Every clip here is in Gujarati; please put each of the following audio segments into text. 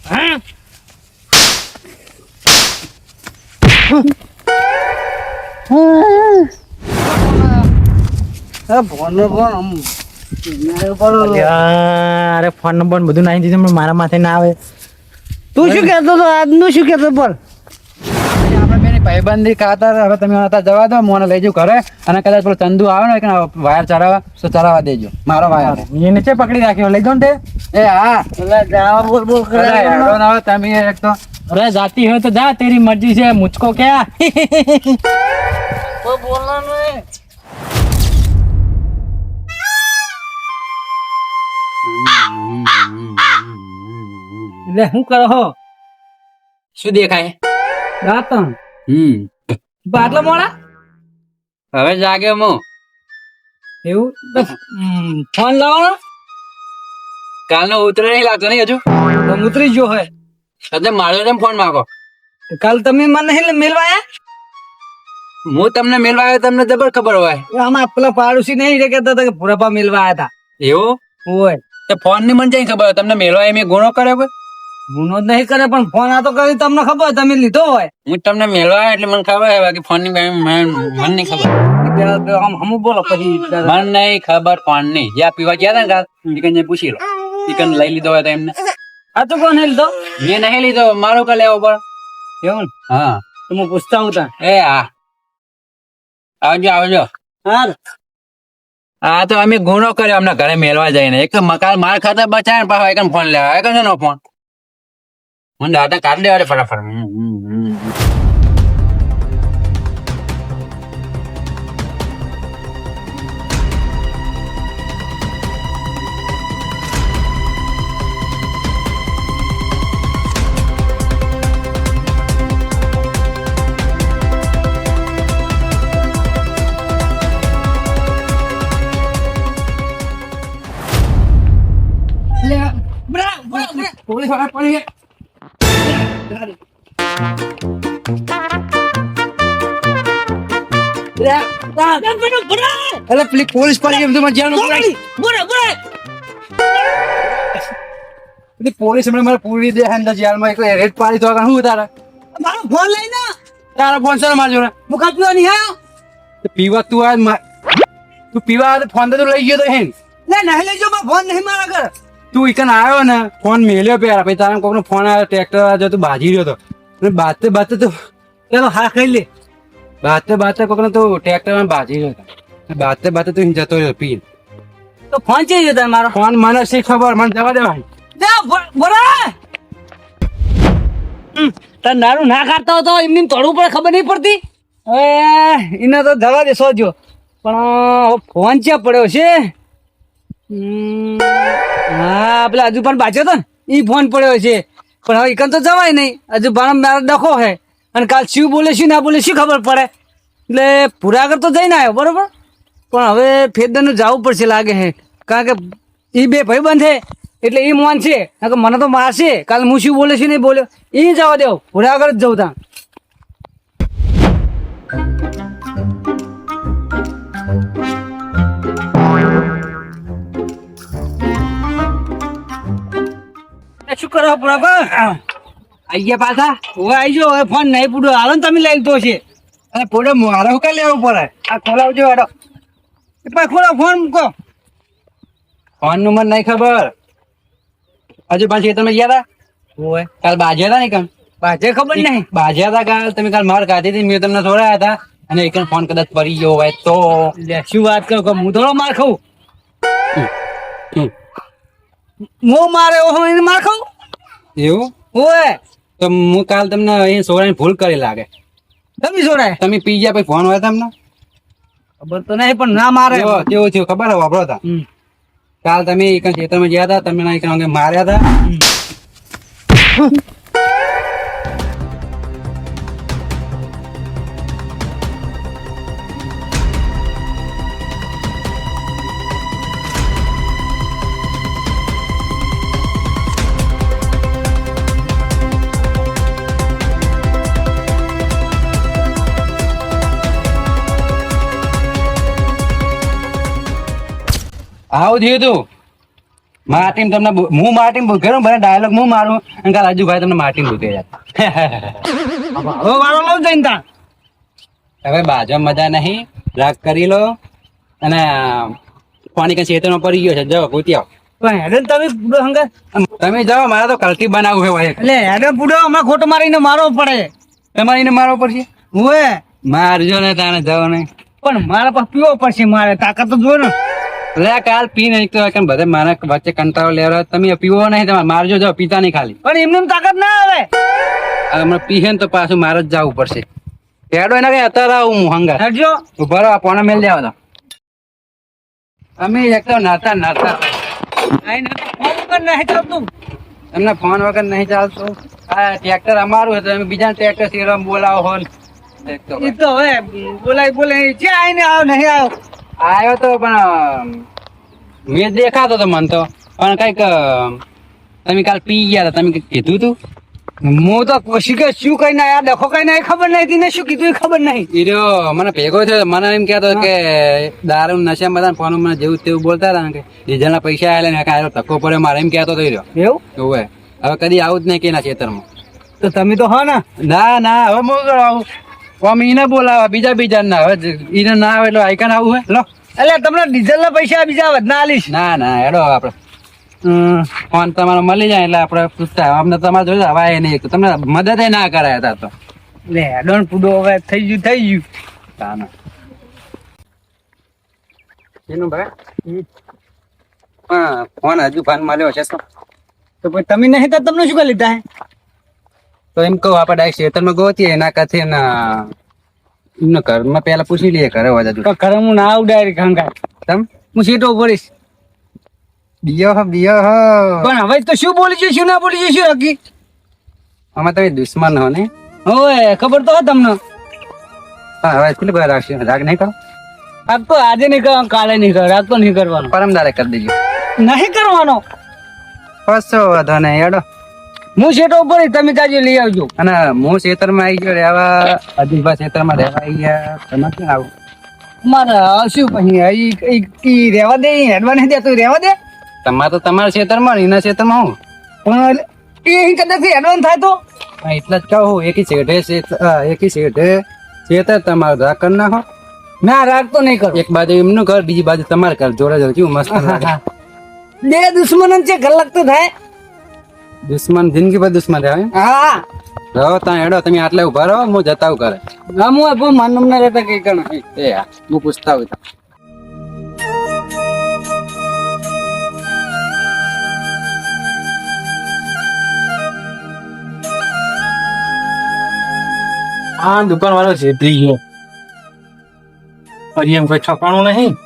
અરે ફોન નંબર બધું નાખી દીધું પણ મારા માથે ના આવે. તું શું કહેતો હતો આજનું શું કહેતો બોલ? આપણે બેની ભાઈબંધી ખાતર હવે તમે હતા જવા દો, મોને લઈ જાઉં ઘરે, અને કદાચ પેલો ચંદુ આવે ને કે વાયર ચડાવવા તો ચડાવવા દેજો મારો વાયર. એ નીચે પકડી રાખ્યો, લઈ જાઓ ને તે. એ હા જાવા બોલ બોલ કરે. હેડો ના આવે તમે એક તો. અરે જાતી હોય તો જા, તેરી મરજી છે, મુझको क्या. કોઈ બોલના નહીં. એટલે શું કરો હો? શું દેખાય? દાતણ બાટલા મોડા હવે જાગ્યો હું. એવું તો ફોન લાવો. કાલનો ઉતરે નહીં લાગતો નહીં હજુ. તો ઉતરી ગયો હોય. એટલે મારો જેમ ફોન માંગો. કાલ તમે મને મેલવાયા. હું તમને મેળવા આવ્યો, તમને જબર ખબર હોય. આમાં પેલા પાડોશી નહીં રે કહેતા હતા કે પૂરાપા મેલવા આવ્યા હતા. એવું હોય તે ફોન ની મને જઈ ખબર હોય. તમને મેળવા મેં ગુનો કર્યો કોઈ? ગુનો જ નહીં કરે પણ ફોન આ તો કરી તમને ખબર, તમે લીધો હોય. હું તમને મેળવા આવ્યો એટલે મને ખબર હોય, બાકી ફોન ની મને નહીં ખબર. આમ હમું બોલો પછી. મને નહીં ખબર ફોન ની. જ્યાં પીવા ગયા હતા ને કાલ ચિકન પૂછી લો. ચિકન લઈ લીધો હોય તો એમને. આ તો કોને લીધો? મેં નહીં લીધો, મારો કા લેવો પડે. એવું ને? હા તો હું પૂછતા હું તા. એ હા આવજો આવજો. હા હા તો અમે ગુનો કર્યો અમને ઘરે મેળવા જઈને. એક તો મકાન માર ખાતા બચાય ને પાછો એક ફોન લેવા એક છે નો ફોન. મને દાદા કાઢી દેવા ફટાફટ. પોલીસ વાળા પડી ગયા. એટલે પેલી પોલીસ પડી ગઈ તમારે જ્યાં પેલી પોલીસ હમણાં મારે પૂરી દે અંદર જેલમાં એક રેડ પાડી તો શું તારા મારો ફોન લઈને તારા ફોન છે મારજો ને મુખા પીવા નહીં હા. પીવા તું આ તું પીવા આવે ફોન તો લઈ ગયો તો હે લે નહીં લઈ જાઓ, ફોન નહીં મારા ઘર. તું ઇકન આવ્યો ને ફોન મેલ્યો પેલા પછી તારા કોકનો ફોન આવ્યો ટ્રેક્ટર આવ્યો તું બાજી રહ્યો તો બાતે બાતે તો ચાલો હા ખાઈ લે. બાતે કોકનો તો ટ્રેક્ટર માં બાજી રહ્યો હતો. બાતે તું જતો રહ્યો પી. તો ફોન ચઈ જતા મારો. ફોન મને શી ખબર, મને જવા દે ભાઈ. બોરા તાર નારું ના કાઢતા હો તો એમની તોડવું પડે, ખબર નહીં પડતી. હવે એને તો જવા દે સોજો, પણ ફોન ક્યાં પડ્યો છે? હા પેલા હજુ પણ બાચ્યો હતો ને એ ફોન પડ્યો છે, પણ હવે એકન તો જવાય નહીં. હજુ ભાણ મારો ડખો હે અને કાલ શું બોલે શું ના બોલે શું ખબર પડે. એટલે પૂરા આગળ તો જઈને આવ્યો બરોબર, પણ હવે ફેરદારનું જવું પડશે લાગે છે, કારણ કે એ બે ભાઈ બંધ છે એટલે એ મોન છે. મને તો મારશે કાલ હું શું બોલે છું નહીં બોલ્યો એ જવા દેવ, પૂરા આગળ જ જવું ત્યાં. શું કરો પૂરા આઈ ગયા પાછા? હવે આવી જાઓ, હવે ફોન નહીં પૂરો હાલો ને તમે લઈ લીધો છે. અને પોડે મારે શું કઈ લેવું પડે? આ ખોલાવજો હેડો. ખોલો ફોન મૂકો. ફોન નું મને નહીં ખબર. હજુ પાછી તમે ગયા હતા ઓય કાલ બાજ્યા હતા ને કણ બાજે ખબર નહીં. બાજ્યા હતા કાલ તમે કાલ માર ખાધી હતી, મેં તમને છોડાયા હતા અને એક ફોન કદાચ પડી ગયો હોય તો. લે શું વાત કરું કે હું થોડો માર ખાઉં? હું મારે એને માર ખાઉં એવું ઓય? તો હું કાલ તમને અહીં છોડાની ભૂલ કરી લાગે. તમે જોડાય તમે પી ગયા પછી ફોન હોય તમને ખબર તો નહીં પણ ના મારે. કેવું થયું ખબર હોય વાપરો હતા કાલ તમે એક ખેતરમાં ગયા હતા, તમે એક માર્યા હતા. આવું થયું તું માર્ટીન તમને હું માર્ટીન બોલું મને ડાયલોગ હું મારું અને કાલ અજુભાઈ તમને માર્ટીન બોલતે હવે વાળો લઉં જઈને તા હવે બાજુ મજા નહીં રાગ કરી લો અને પાણી કઈ ખેતરમાં પડી ગયો છે જાઓ ગોતી આવો પણ હેડન તમે પૂડો હંગા તમે જાઓ મારે તો કલકી બનાવવું છે ભાઈ એટલે હેડન પૂડો હમણાં ખોટો મારીને મારવો પડે તમારે એને મારવો પડશે હુએ મારજો ને તાને જાઓ નહીં પણ મારા પાસે પીવો પડશે મારે તાકાત તો જો ને લે કાલ પી નહીં તો કેમ બધા મારા વચ્ચે કંટાળો લેવા તમે પીવો નહીં તમારે મારજો જાઓ પીતા નહીં ખાલી પણ એમને તાકાત ના આવે હમણાં પીહે ને તો પાછું મારે જ જવું પડશે હેડો એના કઈ અત્યારે આવું હું હંગા હેડજો ઉભા રહો પોણા મેલ જાવ તો અમે એક તો નતા આઈને ફોન કર નહીં ચાલતું તમને ફોન વગર નહીં ચાલતું આ ટ્રેક્ટર અમારું હતું તમે બીજા ટ્રેક્ટર શેરવા બોલાવો હો એ તો હવે બોલાય જે આઈને આવ નહીં આવ્યો આવ્યો તો પણ મેં દેખાતો તો મન તો પણ કઈક તમે કાલ પી ગયા હતા તમે કઈક કીધું તું હું તો કોશી કે શું કઈ ના યાર ડખો કઈ ના ખબર નહીં હતી ને શું કીધું એ ખબર નહીં એ રહ્યો મને ભેગો થયો મને એમ કહેતો કે દારૂ નશા બધા ફોન મને જેવું તેવું બોલતા હતા ને કે ડીઝલ ના પૈસા આવેલા ને કાંઈ ધક્કો પડ્યો મારે એમ કહેતો તો એ રહ્યો એવું હવે હવે કદી આવું જ નહીં કે ના ખેતરમાં તો તમે તો હો ને ના હવે હું આવું કોમ ઈને બોલાવા બીજા ના હવે ઈને ના આવે એટલે આઈકન આવું હે લો એટલે તમને ડીઝલ ના પૈસા બીજા વધના આલીશ ના હેડો આપડે ફોન તમારો મળી જાય એટલે આપડે પૂછતા અમને તમારે જોઈ હવાય નહીં તમને મદદ ના કરાય હતા તો લે ડોન પૂડો હવે થઈ ગયું તાના એનું ભાઈ હા ફોન હજુ ફોન મળ્યો છે તો પછી તમે નહીં તો તમને શું કરી લીધા હે તો એમ કહું આપણે ડાયરેક્ટ ખેતરમાં ગોતીએ એના કથે ને એમના ઘરમાં પેલા પૂછી લઈએ ઘરે વાજા તો ઘરે હું ના આવું ડાયરેક્ટ હંગા તમ હું સીટો પડીશ દિયો હો પણ હવે તો શું બોલી જઈશું ના બોલી જઈશું હકી અમે તમે દુશ્મન હો ને હવે ખબર તો હો તમને હા હવે કેટલી વાર રાખશે રાગ નહીં કરો આજ તો આજે નહીં કરો કાલે નહીં કરો આજ તો નહીં કરવાનો પરમદારે કરી દેજો નહીં કરવાનો કશો વાંધો નહીં હેડો હું સીટો ઉપર તમે તાજી લઈ આવજો અને હું ખેતરમાં આવી ગયો રહેવા અજીબા ખેતરમાં રહેવા આવી ગયા તમારે ક્યાં આવું મારે શું પછી રેવા દે હેડવા નહીં દે તું રેવા દે તમારે તો તમારા ખેતરમાં ને એના ખેતરમાં હું પણ એ કદાચ એડવાન્સ થાય તો હા, એટલે જ કહું એકી શેઠે ખેતર તમારું રાગ કરી નાખો ના રાગ તો નહીં કરો એક બાજુ એમનું ઘર બીજી બાજુ તમારે ઘર જોડે જોડે કેવું મસ્ત લાગે. બે દુશ્મન છે ગલત તો થાય દુશ્મન જિંદગી પર દુશ્મન રહે હા રહો ત્યાં હેડો તમે આટલે ઉભા રહો હું જતા કરે હા હું આપો માનમ ના રહેતા કઈ કણ એ હા, હું પૂછતા હોય આ દુકાન વાળો છેતરી ગયો હજી એમ કોઈ છપાણું નહીં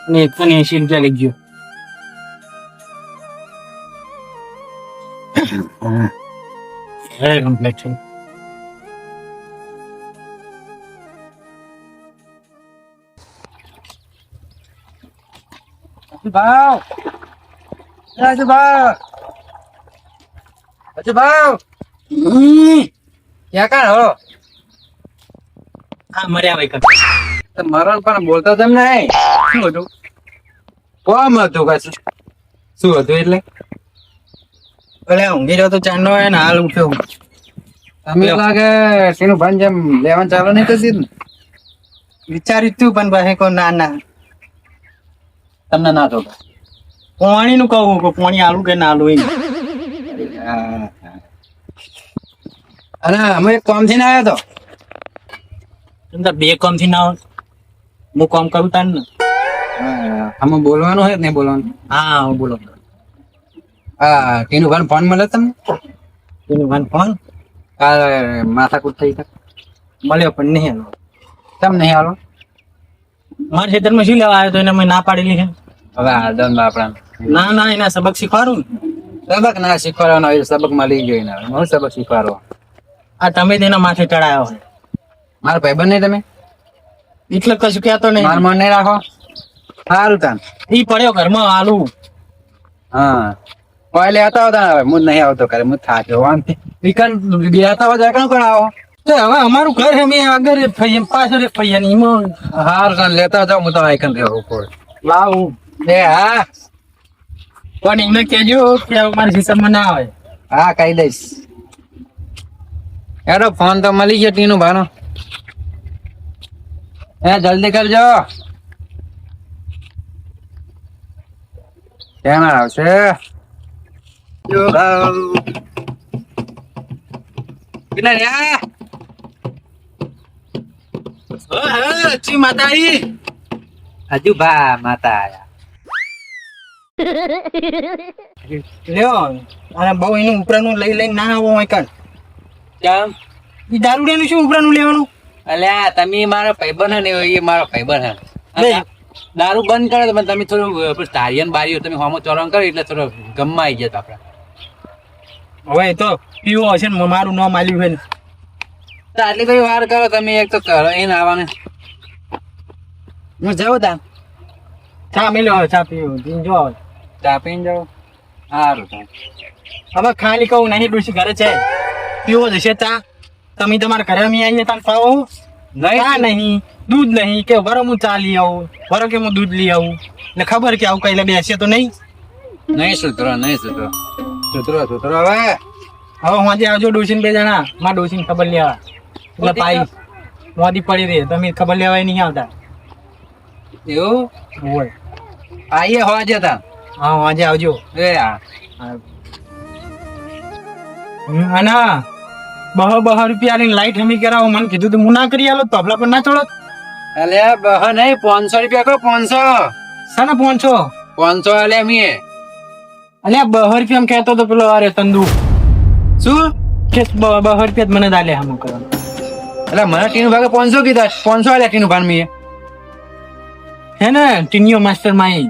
અને 180 રૂપિયા લઈ ગયો કમ્પ્લેટ છે ભાવ ભાવ ક્યાં કાં હળો હા મર્યા ભાઈ તો મરણ પણ બોલતો તેમ નહીં શું હતું કોમ હતું કશું શું હતું એટલે અરે ઊંઘી રહ્યો તો ચાંદનો હોય ને હાલ ઉઠ્યો તમે લાગે તેનું ભાન જેમ લેવાનું ચાલુ નહીં કરતી ને વિચાર્યું તું પણ ભાઈ કો ના ના તમને ના તો પાણી નું કહું કે પાણી આલું કે ના આલું એમ અરે અમે એક કામ થી આવ્યો તો તમે બે કામ થી ના હોય હું કામ કરું તાન ને આમાં બોલવાનું હોય કે નહીં બોલવાનું હા હું બોલો હા તેનું ભાન ફોન મળે તમને એનું ભાન ફોન માથાકૂટ થઈ શકે મળ્યો પણ નહીં આલો કેમ નહીં હાલો મારા ખેતરમાં શું લેવા આવ્યો તો એને મેં ના પાડેલી છે હવે આદન આપણા ના એના સબક શીખવાડું ને સબક ના શીખવાડવાનો હોય સબક માં લઈ ગયો હું સબક શીખવાડવા આ તમે તેના માથે ચડાયો હોય મારા ભાઈબંધ નહીં તમે એટલે કશું કહેતો નહીં માર મન નહીં રાખો સારું તાન ઈ પડ્યો ઘરમાં આલુ હા કોઈ લેતા હતા હવે હું નહીં આવતો કરે હું થાક્યો વાંધો વિકન બેતા હોય જાય કોણ આવો તો હવે અમારું ઘર છે મેં આગળ ફૈયા પાછળ ફૈયા ની એમાં હાર કાન લેતા જાવ હું તો આઈકન રહેવું પડે લાવું એ હા પણ એમને કહેજો કે અમારા સિસ્ટમમાં ના આવે. હા કહી દઈશ. યાર ફોન તો મળી ગયો ટીનું ભાનો. જલ્દી કરજો. કેમ આવશે? કેટલા રહ્યા? અચ્છી માતા આવી. હજુ ભા માતા આયા. લ્યો અને બહુ એનું ઉપરાનું લઈને ના આવો હોય કાલ. કેમ? એ દારૂડિયાનું શું ઉપરાનું લેવાનું? અલ્યા તમે મારો ભાઈબંધ ને એ મારો ભાઈબંધ હે. નહીં. દારૂ બંધ કરે તો તમે થોડું તારિયન બારીઓ તમે હોમો ચોરણ કરો એટલે થોડો ગમમાં આવી જતા આપડે. હવે એ તો પીવો હશે ને મારું નામ આલ્યું છે ને. તો આટલી બધી વાર કરો તમે એક તો કરો એને આવવાને. હું જાઉં તા ચા મેલ્યો હવે ચા પીવો જો હવે. ચા પીને જાઉં. સારું તો. હવે ખાલી કહું નહીં ડોસી ઘરે છે પીવો જશે ચા. તમે તમારા ઘરે અમે આવીએ તાર પાવો ચા નહીં દૂધ નહીં કે વરો હું ચા લઈ આવું વરો કે હું દૂધ લઈ આવું એટલે ખબર કે આવું કઈ બેસે તો નહીં. નહીં સુધરો નહીં સુધરો. સુધરો સુધરો હવે. હવે હોજે આવજો ડોસી બે જણા મારા ડોસી ખબર લેવા એટલે પાઈ મોદી પડી રહી તમે ખબર લેવાય નહીં આવતા. એવું હોય આઈએ હોવા જતા. હા હોજે આવજો. એ હા. અને બહો રૂપિયા ની લાઈટ હમી કરાવો મને કીધું તો હું ના કરી આલો તો આપલા પર ના છોડો. અલ્યા બહ નહીં 500 રૂપિયા કહો 500. શાના 500 500 અલ્યા મીએ. અલ્યા 2 રૂપિયા કહેતો તો પેલો અરે તંદુ શું? કે 2 રૂપિયા મને દાલે હમ કરવાનું. એટલે મને ટીનું ભાગે 500 કીધા 500 અલ્યા ટીનું ભાન મીએ. હે ને ટીનિયો માસ્ટર માઈ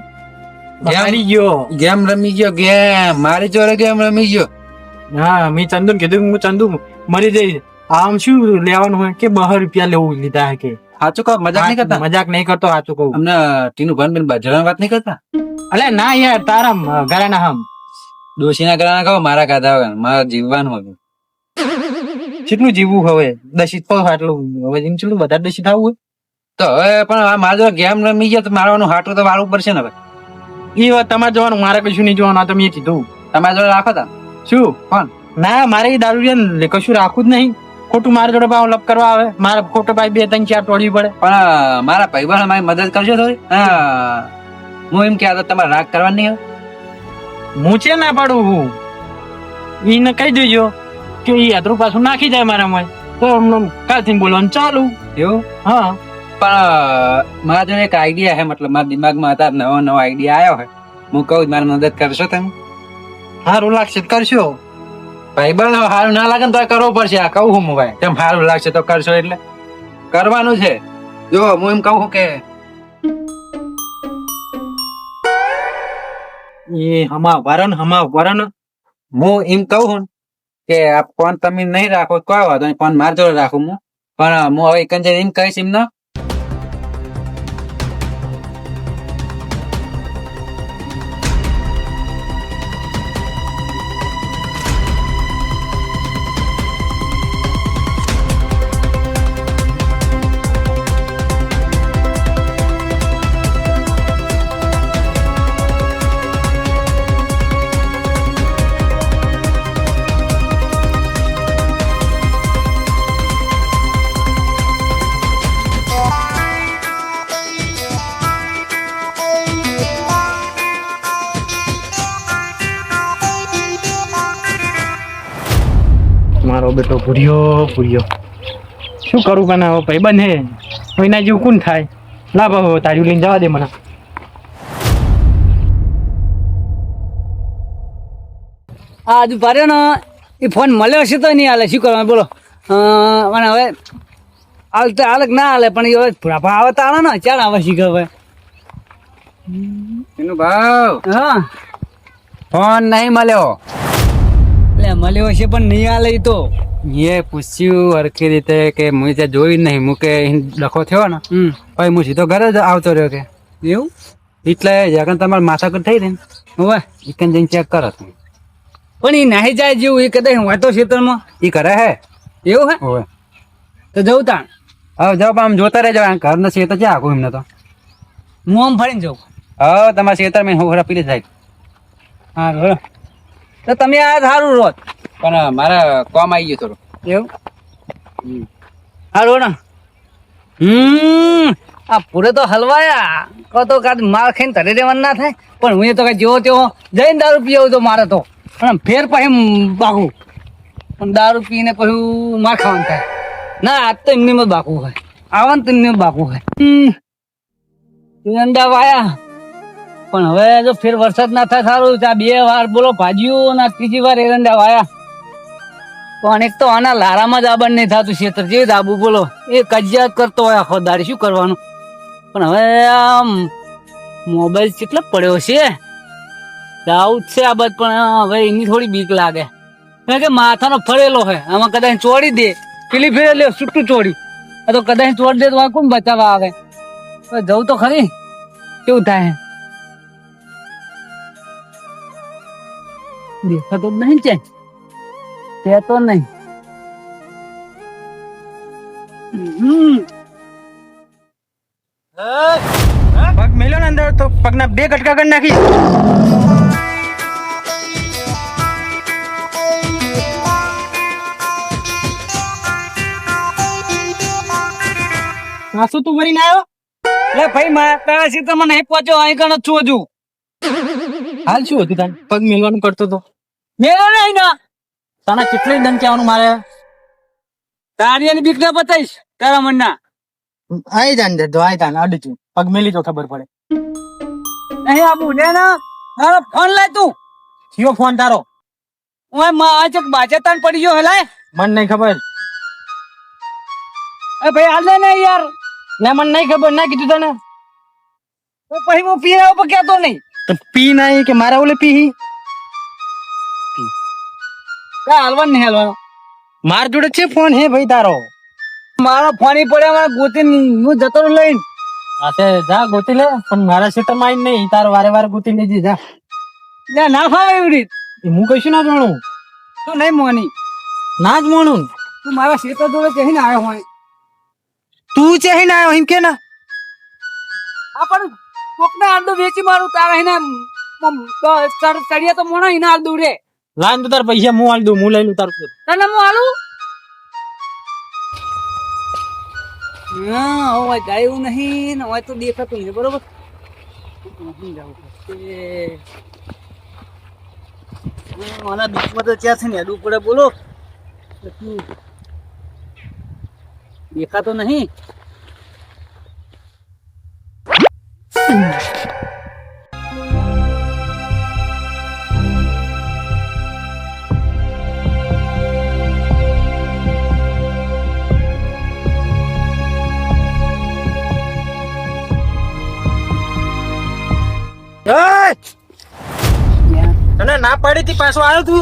મારી ગયો ગેમ રમી ગયો ગેમ મારી જોડે ગેમ રમી ગયો. હા મેં ચંદુ કીધું હું ચંદુ મરી જઈશ આમ શું લેવાનું હોય કે 2 રૂપિયા લેવું લીધા હે કે. સાચું કહો મજાક નહીં કરતા. મજાક નહીં કરતો સાચું કહું. અમને ટીનું ભાન બેન બાજરાની વાત નહીં કરતા. અલે ના યાર તારા ઘરાના હમ ડોશીના ઘરના કહો મારા કાઢા વગર મારા જીવવાનું હતું. કેટલું જીવવું હવે દશિત પર આટલું હવે જેમ ચેટલું વધારે દશિત થવું હોય તો હવે પણ આ મારા જોડે ગેમ રમી ગયા તો મારવાનું હાટું તો વાળવું પડશે ને હવે. એ વાત તમારે જોવાનું મારે કશું નહીં જોવાનું આ તો મેં કીધું તમારા જોડે રાખો તા શું કોણ ના મારે એ દારૂ કશું રાખવું જ નહીં ખોટું મારા જોડે ભાવ લપ કરવા આવે મારે ખોટો ભાઈ 2 3 4 તોડવી પડે. પણ મારા ભાઈબંધ મારી મદદ કરજો થોડી. હા હું એમ કહેતો તમારે રાગ કરવાની નહીં હવે. હું છે ના પાડું હું એને કહી દેજો કે એ યાત્રું પાછું નાખી જાય મારામાં તો કાલથી બોલવાનું ચાલુ. એવું હા પણ મારા જોડે એક આઈડિયા છે મતલબ મારા દિમાગમાં હતા નવો આઈડિયા આવ્યો છે. હું કહું મારી મદદ કરશો તમે? સારું લાગશે તો કરશો. ભાઈબંધ સારું ના લાગે ને તો કરવું પડશે. આ કહું હું ભાઈ તેમ સારું લાગશે તો કરશો એટલે કરવાનું છે. જો હું એમ કહું કે એ હમા વરણ હું એમ કહું કે આ ફોન તમે નહીં રાખો કોઈ વાંધો નહીં ફોન માર જોડે રાખું હું. પણ હું હવે એક એમ કહીશ એમને મારો બેટો ભૂર્યો શું કરું કને હવે ભાઈબંધ હે કોઈના જેવું કોણ થાય. લાભ હવે તારી લઈને જવા દે મને. આ હજુ પાડ્યો ને એ ફોન મળ્યો છે તો નહીં હાલે શું કરવાનું બોલો. મને હવે હાલ તો હાલ ના હાલે પણ એ હવે ફુરાફા આવે તો આવે ને ચાલ આવે શીખર હવે. એનો ભાવ હા ફોન નહીં મળ્યો. એટલે મળ્યો છે પણ નહીં હાલે એ તો. એ પૂછ્યું હરખી રીતે કે હું ત્યાં જોઈ જ નહીં. હું કે ડખો થયો ને પછી હું સીધો ઘરે જ આવતો રહ્યો કે એવું એટલે જગન તમારે માથાકૂટ થઈ રહી ને હવે એકન જઈને ચેક કરો તમે. પણ એ નાહી જાય જેવું એ કદાચ હોય તો ખેતરમાં એ કરે હે એવું હે હોવે. તો જવું તાણ હવે જાઓ આમ જોતા રહેજો ઘર ને શેતર છે આખું એમને તો. હું આમ ફરીને જાઉં. હવે તમારા શેતર મેં હું પીલી થાય હા બરો તો તમે આ સારું રોત પણ મારે કોમ આવી ગયું થોડું. એવું હારું ને આ પૂરે તો હલવાયા કહો તો કાંઈ માર ખાઈને તરે દેવાનું ના થાય પણ હું એ તો કાંઈ જેવો તેવો જઈને દારૂ પી આવું તો મારે તો અને ફેર પછી બાકું પણ દારૂ પીને પછી માર ખાવાનું થાય ના આજ તો એમની માં બાકું હોય આવા ને તેમને બાકું હોય એરંડા વાયા પણ હવે જો ફેર વરસાદ ના થાય સારું આ 2 વાર બોલો ભાજ્યું ને ત્રીજી વાર એરંડા વાયા પણ એક તો આના લારામાં જ આબન નહીં થતું ક્ષેત્ર જે દાબુ બોલો એ કજિયા જ કરતો હોય આખો દાડી શું કરવાનું પણ હવે આમ મોબાઈલ કેટલો પડ્યો છે આવું જ છે આ બધ પણ હવે એની થોડી બીક લાગે કારણ કે માથાનો ફરેલો હોય આમાં કદાચ ચોડી દે પેલી ફેરે લે છૂટું ચોડી આ તો કદાચ ચોડી દે તો આ કોણ બચાવવા આવે હવે જવું તો ખરી કેવું થાય દેખાતો જ નહીં છે તો નહીં પગ મેલ્યો ને અંદર તો પગના 2 કટકા કરી નાખી. સાસુ તું ભરીને આવ્યો? લે ભાઈ તારા સીતા મને નહીં પહોંચ્યો અહીં કણ છું હજુ હાલ શું હતું તાન પગ મેલવાનું કરતો તો મેળો નહીં ના તને કેટલી દંડ કહેવાનું મારે? તારી એની બીક ના બતાવીશ તારા મનના આઈ જાન દે આઈ જાન અડચું પગ મેલી તો ખબર પડે. નહીં આ બુને ના તારો ફોન લાય તું કયો ફોન તારો? ઓય માં આ ચક બાજેતાન પડી ગયો હલાય મને નહીં ખબર. એ ભાઈ હાલ દે ને યાર ના મને નહીં ખબર ના કીધું તને તો પછી હું પીરા ઉપર કહેતો નહીં તો પી નહીં કે મારા ઓલે પી કા હાલવાનું નહીં હાલવાનું માર જોડે છે ફોન હે ભાઈ તારો. મારો ફોન ઈ પડ્યા મારા ગોતી હું જતો રહું લઈને આતે જા ગોતી લે પણ મારા ક્ષેત્રમાં આવીને નહીં તારો વારે વારે ગોતી લેજે જા. લે ના ફાવે એવી રીત હું કશું ના જાણું તું નહીં મોની ના જ માનું. તું મારા ક્ષેત્ર જોડે કહીને આવ્યો હોય તું ચેહી ના આવ્યો એમ કે ના આ પણ કોકને આડો વેચી મારું તારા એને ચડિયા તો મોણા એને આડું રે લાન તો તાર પૈસા હું આલી દઉં હું લઈ લઉં તારું તને હું આલું હા હવે જાયું નહીં ને હવે તો દેખાતું નહીં બરોબર મારા બીચમાં તો ક્યાં છે ને હેડવું પડે બોલો દેખાતો નહીં તને ના પાડી થી પાછો આવ્યો તું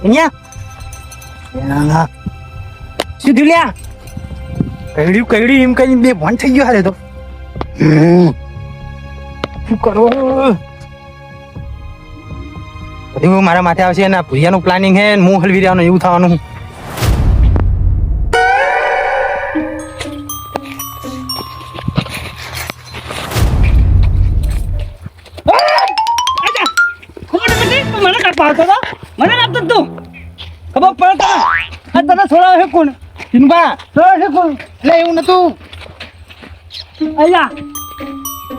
અહીંયા સીધું લ્યા કઈડ્યું એમ કઈ બે ભણ થઈ ગયો હારે તો શું કરવું બધું મારા માથે આવશે એના ભૂરિયાનું પ્લાનિંગ હે હું હલવી રહ્યાનું એવું થવાનું. મને લાગતું તું ખબર પડે તને છોડાવે છે કોણ ચિંબા છોડાવે છે કોણ એટલે એવું નતું અહીંયા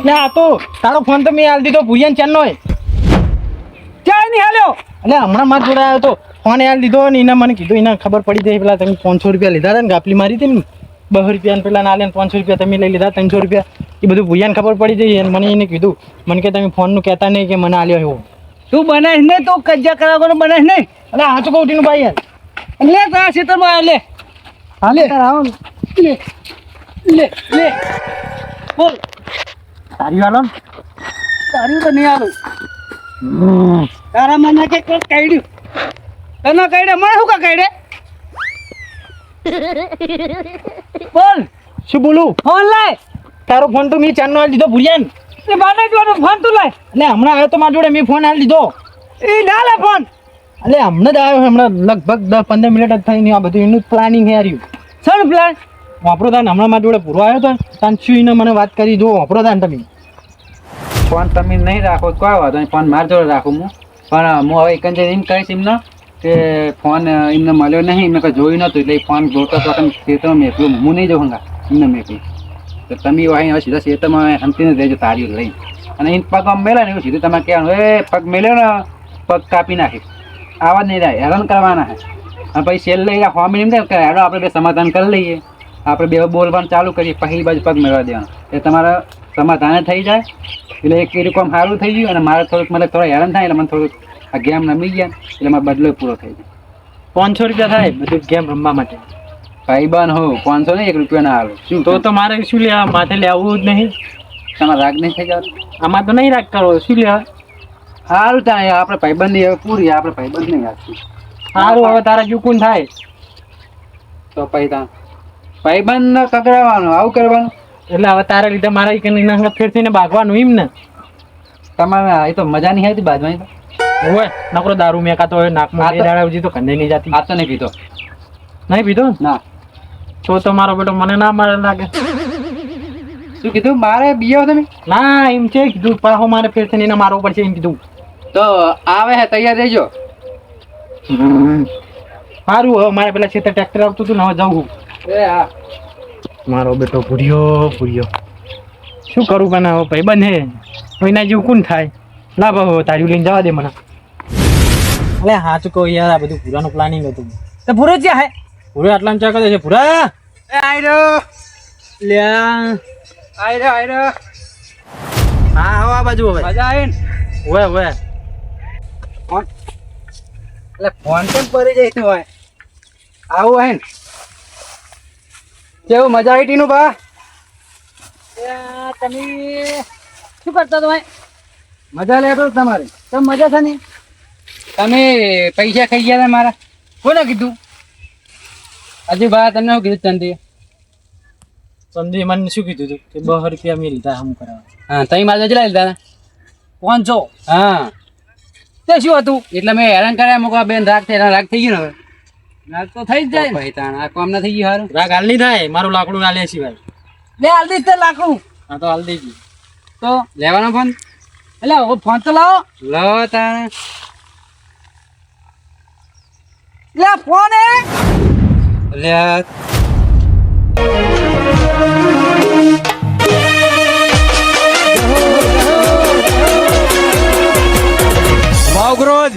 લે આ તો તારો ફોન તો મેં આલી દીધો ભૂરિયાન ચાન નો ક્યાંય નહીં હાલ્યો એટલે હમણાં માર જોડે આવ્યો તો ફોન આલી દીધો ને એને મને કીધું એને ખબર પડી જાય પેલા તમે 500 રૂપિયા લીધા હતા ને ગાપલી મારી હતી ને 200 રૂપિયા પેલા ના લે 500 રૂપિયા તમે લઈ લીધા 300 રૂપિયા એ બધું ભૂરિયાને ખબર પડી જાય મને એને કીધું મને કે તમે ફોનનું કહેતા નહીં કે મને આલ્યો એવો તું બનાવીશ ને તું કજ્જા કરાવવાનો બનાવીશ નહીં એટલે આ તો કૌટીનું ભાઈ યાર લે તારા ક્ષેત્રમાં લે હાલે લે લે લે બોલ તારી વાળો તારી તો નહીં આવું તારા મને કે કોક કાઢ્યું તને કાઢે મને શું કા કાઢે બોલ શું બોલું ફોન લાય તારો ફોન તો મેં ચાંદનો આલી દીધો ભૂરિયાને એ બાને જોવાનો ફોન તું લાય એટલે હમણાં આવ્યો તો મારા જોડે મેં ફોન આલી દીધો એ ના લે ફોન એટલે હમણાં જ આવ્યો હમણાં લગભગ 10-15 મિનિટ જ થઈ આ બધું એનું પ્લાનિંગ હે રહ્યું શું પ્લાન વાપરો તાન હમણાં મારી જોડે પૂરો આવ્યો તો તાન શું એને મને વાત કરી જો વાપરો તાન તમે ફોન તમે નહીં રાખો તો કોઈ વાંધો નહીં, ફોન મારી જોડે રાખું હું. પણ હું હવે એકંદર એમ કહીશ એમને કે ફોન એમને મળ્યો નહીં, મેં કંઈ જોયું નહોતું એટલે એ ફોન જોતો તો ખેતરમાં મેકલું, હું નહીં જાઉં હંગા એમને મેકલું. તો તમે અહીં હવે સીધા ખેતરમાં અંતિને રહેજો તારીઓ લઈ, અને એને પગ આમ મેળે ને એવું સીધું તમારે કહેવાનું એ પગ મેળ્યો ને પગ કાપી નાખીશ, આવા જ નહીં રહે, હેરાન કરવાના છે. અને પછી છેલ્લે લઈ ફોર્મ એમ થાય કે હેડો આપણે બે સમાધાન કરી લઈએ, આપણે બે બોલવાનું ચાલુ કરીએ, પછી બાજુ પગ મેળવા દેવાનું, એ તમારા સમાધાન થઈ જાય. એટલે એક એ કામ સારું થઈ ગયું, અને મારે થોડુંક મતલબ થોડા હેરાન થાય એટલે મને થોડુંક આ ગેમ રમી ગયા એટલે મારો બદલો પૂરો થઈ ગયો. 500 રૂપિયા થાય બધું ગેમ રમવા માટે. ભાઈબંધ હો 500 નહીં, 1 રૂપિયા ના આવે શું તો મારે શું લેવા માથે લેવું જ નહીં. તમારે રાગ નહીં થઈ જતો? આમાં તો નહીં રાખ કરો, શું લેવા. સારું થાય આપણે ભાઈબંધ ની હવે પૂરી, આપણે ભાઈબંધ નહીં રાખશું. સારું હવે તારા ચૂકુન થાય તો પછી ત્યાં ભાઈબંધ કકડાવવાનું આવું કરવાનું. એટલે હવે તારા લીધે મારા એક ફેર થઈને ભાગવાનું એમ ને. તમારે એ તો મજા નહીં આવતી બાજવાની તો. હોય નકરો દારૂ મેકાતો હોય નાકમાં બે દાડા સુધી તો કંદે નહીં જાતી. આ તો નહીં પીતો. નહીં પીધો ના. તો મારો બેટો મને ના મારે લાગે. શું કીધું? મારે બીજો તમે? ના એમ છે કીધું પાછો મારે ફેર થઈને એને મારવો પડશે એમ કીધું. તો આવે હે તૈયાર રહેજો. સારું હવે મારે પેલા ખેતર ટ્રેક્ટર આવતું હતું ને હવે જવું. એ હા મારો બેટો ભૂર્યો શું કરું પણ હવે ભાઈબંધ હે કોઈના જેવું કોણ થાય. ના ભાવ તારી લઈને જવા દે મને. અલે સાચું કહું યાર, આ બધું ભૂરાનું પ્લાનિંગ હતું. તો પૂરો ક્યાં હે? ભૂરા આટલા ચા કરે છે ભૂરા. એ આયરો લ્યા આયરો હા હવે આ બાજુ હવે મજા આવી ને? ઓય ઓય ફોન એટલે ફોન કેમ પડી જાય તું હોય આવું હે ને કેવું મજા આવી ટીનું બા? તમે શું કરતા તો મજા લેતો તમારે તમે મજા છે ને? તમે પૈસા ખાઈ ગયા હતા મારા. કોને કીધું? હજી બા તમને શું કીધું ચંદી? સંજય મને શું કીધું હતું કે 200 રૂપિયા મેં લીધા હમ કરાવવા. હા તઈ મારે કેટલા લીધા હતા? 500. હા તે શું હતું? એટલે મેં હેરાન કર્યા મૂકવા બેન રાગ થઈ ગયું ને હવે. રાગ તો થઈ જ જાય ને. પછી તાણ આ કામ ના થઈ ગયું સારું. રાગ હાલ નહીં થાય, મારું લાકડું હાલે સિવાય. લે હાલદી તે લાકડું હા તો હાલ દેજી. તો લેવાનો ફોન? એટલે હવે ફોન તો લાવો. લો તાણે. લે ફોન હે લે વાવગ્રોજ